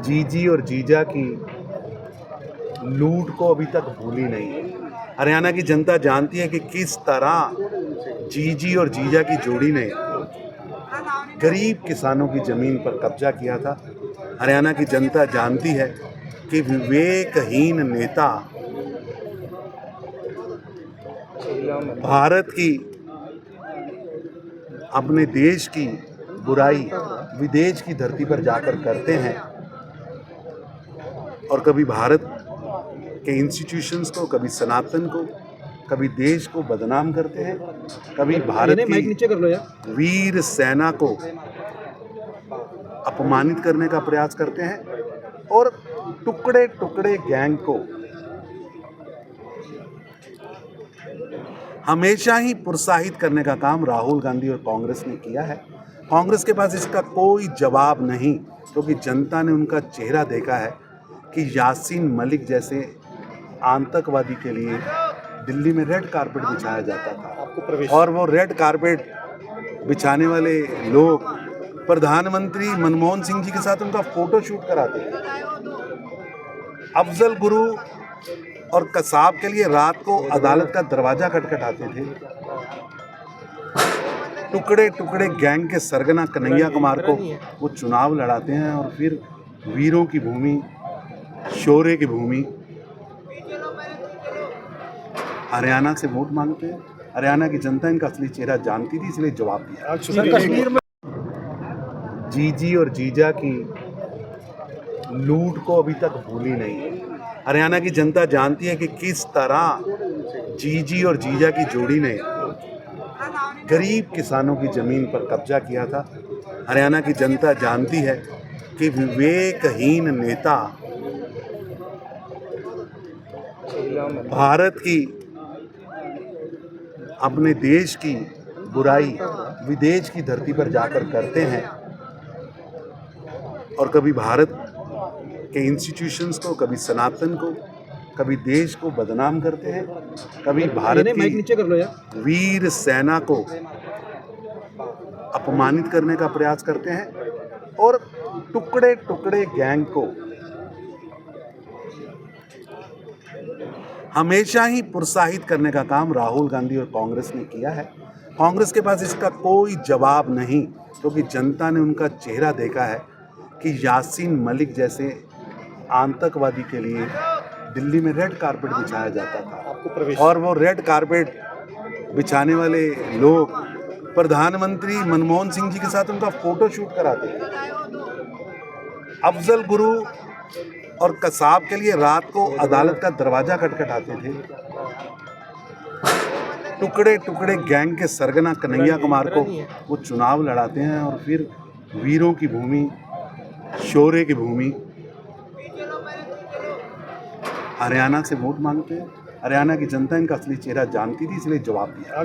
जीजी और जीजा की लूट को अभी तक भूली नहीं है। हरियाणा की जनता जानती है कि किस तरह जीजी और जीजा की जोड़ी ने गरीब किसानों की जमीन पर कब्जा किया था। हरियाणा की जनता जानती है कि विवेकहीन नेता भारत की, अपने देश की बुराई विदेश की धरती पर जाकर करते हैं और कभी भारत के इंस्टीट्यूशंस को, कभी सनातन को, कभी देश को बदनाम करते हैं, कभी भारत की वीर सेना को अपमानित करने का प्रयास करते हैं और टुकड़े टुकड़े गैंग को हमेशा ही प्रोत्साहित करने का काम राहुल गांधी और कांग्रेस ने किया है। कांग्रेस के पास इसका कोई जवाब नहीं, क्योंकि जनता ने उनका चेहरा देखा है कि यासीन मलिक जैसे आतंकवादी के लिए दिल्ली में रेड कारपेट बिछाया जाता था और वो रेड कारपेट बिछाने वाले लोग प्रधानमंत्री मनमोहन सिंह जी के साथ उनका फोटो शूट कराते थे। अफजल गुरु और कसाब के लिए रात को अदालत का दरवाजा खटखटाते थे। टुकड़े टुकड़े गैंग के सरगना कन्हैया कुमार को वो चुनाव लड़ाते हैं और फिर वीरों की भूमि, शौर्य की भूमि हरियाणा से वोट मांगते हैं। हरियाणा की जनता इनका असली चेहरा जानती थी, इसलिए जवाब दिया। कश्मीर में जीजी और जीजा की लूट को अभी तक भूली नहीं है। हरियाणा की जनता जानती है कि किस तरह जीजी और जीजा की जोड़ी ने गरीब किसानों की जमीन पर कब्जा किया था। हरियाणा की जनता जानती है कि विवेकहीन नेता भारत की, अपने देश की बुराई विदेश की धरती पर जाकर करते हैं और कभी भारत के इंस्टीट्यूशंस को, कभी सनातन को, कभी देश को बदनाम करते हैं, कभी भारत की वीर सेना को अपमानित करने का प्रयास करते हैं और टुकड़े टुकड़े गैंग को हमेशा ही प्रोत्साहित करने का काम राहुल गांधी और कांग्रेस ने किया है। कांग्रेस के पास इसका कोई जवाब नहीं, क्योंकि जनता ने उनका चेहरा देखा है कि यासीन मलिक जैसे आतंकवादी के लिए दिल्ली में रेड कारपेट बिछाया जाता था और वो रेड कारपेट बिछाने वाले लोग प्रधानमंत्री मनमोहन सिंह जी के साथ उनका फोटो शूट कराते थे। अफजल गुरु और कसाब के लिए रात को अदालत का दरवाजा खटखटाते थे। टुकड़े टुकड़े गैंग के सरगना कन्हैया कुमार को वो चुनाव लड़ाते हैं और फिर वीरों की भूमि, शौर्य की भूमि हरियाणा से वोट मांगते हैं। हरियाणा की जनता इनका असली चेहरा जानती थी, इसलिए जवाब दिया।